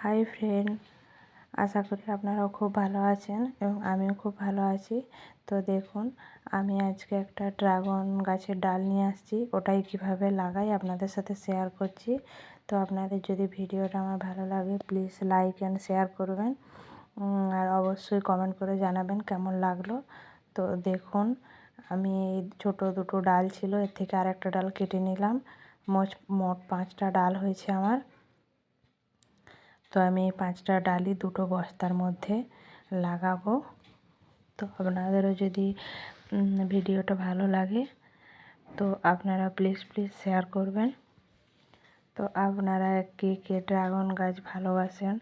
Hi friend, আশা করি আপনারাও খুব ভালো আছেন এবং আমিও খুব ভালো আছি। তো দেখুন, আমি আজকে একটা ড্রাগন গাছের ডাল নিয়ে আসছি, ওটাই কিভাবে লাগাই আপনাদের সাথে শেয়ার করছি। তো আপনাদের যদি ভিডিওটা আমার ভালো লাগে প্লিজ লাইক অ্যান্ড শেয়ার করবেন, আর অবশ্যই কমেন্ট করে জানাবেন কেমন লাগলো। তো দেখুন, আমি এই ছোটো দুটো ডাল ছিল, এর থেকে আরেকটা ডাল কেটে নিলাম। মোট 5টা ডাল হয়েছে আমার। তো আমি এই 5টা ডালই দুটো বস্তার মধ্যে লাগাবো। তো আপনাদেরও যদি ভিডিওটা ভালো লাগে তো আপনারা প্লিজ শেয়ার করবেন। তো আপনারা কে কে ড্রাগন গাছ ভালোবাসেন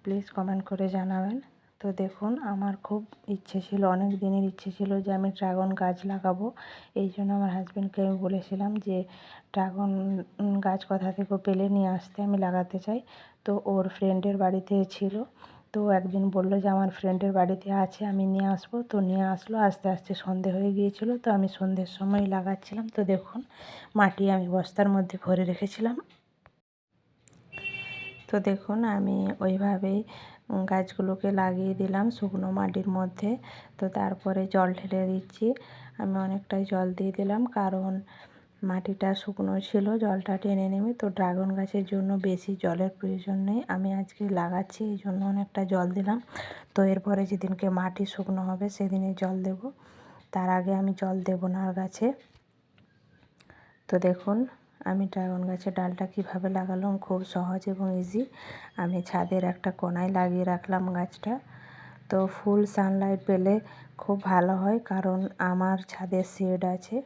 প্লিজ কমেন্ট করে জানাবেন। তো দেখুন, আমার খুব ইচ্ছে ছিল, অনেক দিনের ইচ্ছে ছিল যে আমি ড্রাগন গাছ লাগাবো। এই জন্য আমার হাজব্যান্ডকে আমি বলেছিলাম যে ড্রাগন গাছ কোথা থেকে পেলে নিয়ে আসতে, আমি লাগাতে চাই। তো ওর ফ্রেন্ডের বাড়িতে ছিল, তো একদিন বললো যে আমার ফ্রেন্ডের বাড়িতে আছে, আমি নিয়ে আসবো। তো নিয়ে আসলো, আস্তে আস্তে সন্ধে হয়ে গিয়েছিল। তো আমি সন্ধ্যের সময় লাগাচ্ছিলাম। তো দেখুন, মাটি আমি বস্তার মধ্যে ভরে রেখেছিলাম। তো দেখুন, আমি ওইভাবেই গাছগুলোকে লাগিয়ে দিলাম শুকনো মাটির মধ্যে। তো তারপরে জল ঢেলে দিচ্ছি। আমি অনেকটাই জল দিয়ে দিলাম, কারণ মাটিটা শুকনো ছিল, জলটা টেনে নেবে। তো ড্রাগন গাছের জন্য বেশি জলের প্রয়োজন নেই, আমি আজকে লাগাচ্ছি এই জন্য অনেকটা জল দিলাম। তো এরপরে যেদিনকে মাটি শুকনো হবে সেদিনে জল দেব, তার আগে আমি জল দেব না আর গাছে। তো দেখুন, আমি ড্রাগন গাছের ডালটা কিভাবে লাগালাম, খুব সহজ এবং ইজি। আমি ছাদের একটা কোণায় লাগিয়ে রাখলাম গাছটা। তো ফুল সানলাইট পেলে খুব ভালো হয়, কারণ আমার ছাদের শেড আছে,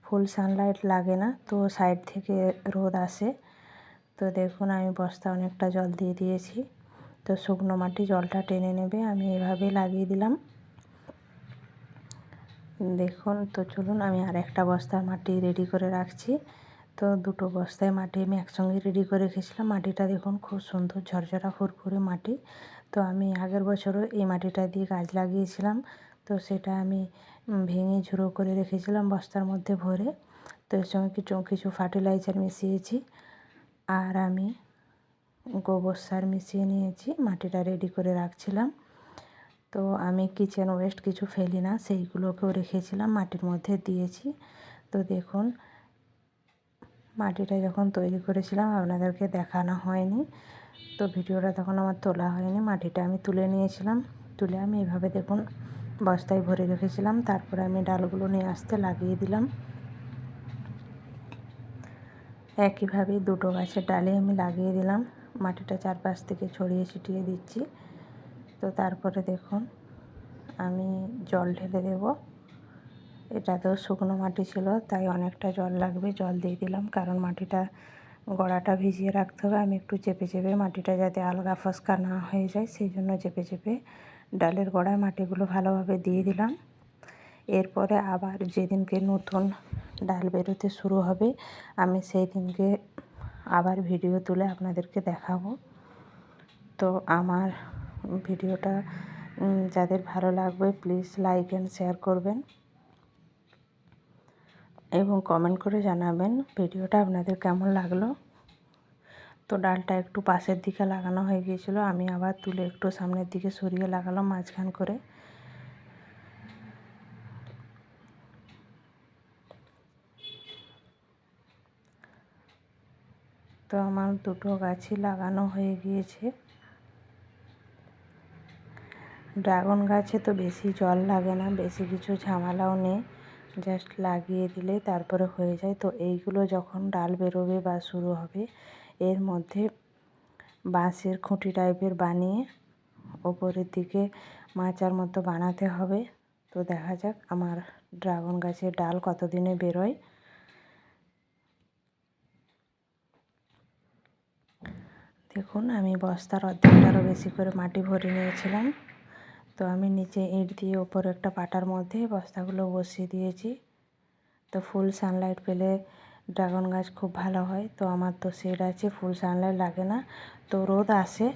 ফুল সানলাইট লাগে না, তো সাইড থেকে রোদ আসে। তো দেখুন, আমি বস্তা অনেকটা জল দিয়ে দিয়েছি। তো শুকনো মাটি জলটা টেনে নেবে, আমি এভাবে লাগিয়ে দিলাম। দেখুন, তো চলুন আমি আর একটা বস্তার মাটি রেডি করে রাখছি। তো দুটো বস্তায় মাটি আমি একসঙ্গে রেডি করে রেখেছিলাম। মাটিটা দেখুন খুব সুন্দর ঝরঝরা ফুরফুরে মাটি। তো আমি আগের বছরও এই মাটিটা দিয়ে গাছ লাগিয়েছিলাম। তো সেটা আমি ভেঙে ঝুড়ো করে রেখেছিলাম বস্তার মধ্যে ভরে। তো এর সঙ্গে কিছু ফার্টিলাইজার মিশিয়েছি, আর আমি গোবর সার মিশিয়ে নিয়েছি, মাটিটা রেডি করে রাখছিলাম। তো আমি কিচেন ওয়েস্ট কিছু ফেলি না, সেইগুলোকেও রেখেছিলাম, মাটির মধ্যে দিয়েছি। তো দেখুন, মাটিটা যখন তৈরি করেছিলাম আপনাদেরকে দেখানো হয়নি, তো ভিডিওটা তখন আমার তোলা হয়নি। মাটিটা আমি তুলে নিয়েছিলাম, তুলে আমি এভাবে দেখুন বস্তায় ভরে রেখেছিলাম। তারপরে আমি ডালগুলো নিয়ে আসতে লাগিয়ে দিলাম। একইভাবে দুটো গাছের ডালে আমি লাগিয়ে দিলাম, মাটিটা চারপাশ থেকে ছড়িয়ে ছিটিয়ে দিচ্ছি। তো তারপরে দেখুন, আমি জল ঢেলে দেব। এটা তো শুকনো মাটি ছিল, তাই অনেকটা জল লাগবে, জল দিয়ে দিলাম, কারণ মাটিটা গোড়াটা ভিজিয়ে রাখতে হবে। আমি একটু চেপে চেপে মাটিটা যাতে আলগা ফসকা না হয়ে যায়, সেই জন্য চেপে চেপে ডালের গোড়ায় মাটিগুলো ভালোভাবে দিয়ে দিলাম। এরপরে আবার যেদিনকে নতুন ডাল বেরোতে শুরু হবে আমি সেই দিনকে আবার ভিডিও তুলে আপনাদেরকে দেখাবো। তো আমার ভিডিওটা যাদের ভালো লাগবে প্লিজ লাইক অ্যান্ড শেয়ার করবেন এবং কমেন্ট করে জানাবেন ভিডিওটা আপনাদের কেমন লাগলো। তো ডালটা একটু পাশের দিকে লাগানো হয়ে গিয়েছিল, আমি আবার তুলে একটু সামনের দিকে সরিয়ে লাগালাম মাঝখান করে। তো আমার দুটো গাছই লাগানো হয়ে গিয়েছে। ড্রাগন গাছে তো বেশি জল লাগে না, বেশি কিছু ঝামেলাও নেই, জাস্ট লাগিয়ে দিলে তারপরে হয়ে যায়। তো এইগুলো যখন ডাল বেরোবে বা শুরু হবে, এর মধ্যে বাঁশের খুঁটি টাইপের বানিয়ে ওপরের দিকে মাচার মতো বানাতে হবে। তো দেখা যাক আমার ড্রাগন গাছের ডাল কতদিনে বেরোয়। দেখুন, আমি বস্তার অর্ধেকটারও বেশি করে মাটি ভরে নিয়েছিলাম। তো আমি নিচে ইট দিয়ে ওপরে একটা পাটার মধ্যে বস্তাগুলো বসিয়ে দিয়েছি। তো ফুল সানলাইট পেলে ড্রাগন গাছ খুব ভালো হয়। তো আমার তো শেড আছে, ফুল সানলাইট লাগে না, তো রোদ আসে।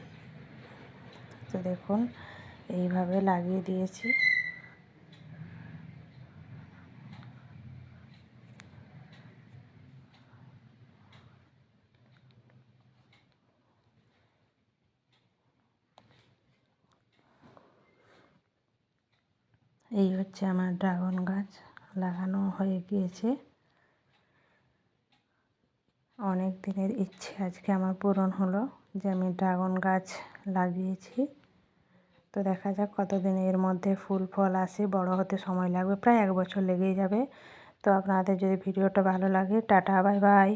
তো দেখুন, এইভাবে লাগিয়ে দিয়েছি। এই হচ্ছে আমার ড্রাগন গাছ লাগানো হয়ে গিয়েছে। অনেক দিনের ইচ্ছে আজকে আমার পূরণ হলো যে আমি ড্রাগন গাছ লাগিয়েছি। তো দেখা যাক কতদিন এর মধ্যে ফুল ফল আসে, বড় হতে সময় লাগবে, প্রায় 1 বছর লেগেই যাবে। তো আপনাদের যদি ভিডিওটা ভালো লাগে, টাটা বাই বাই।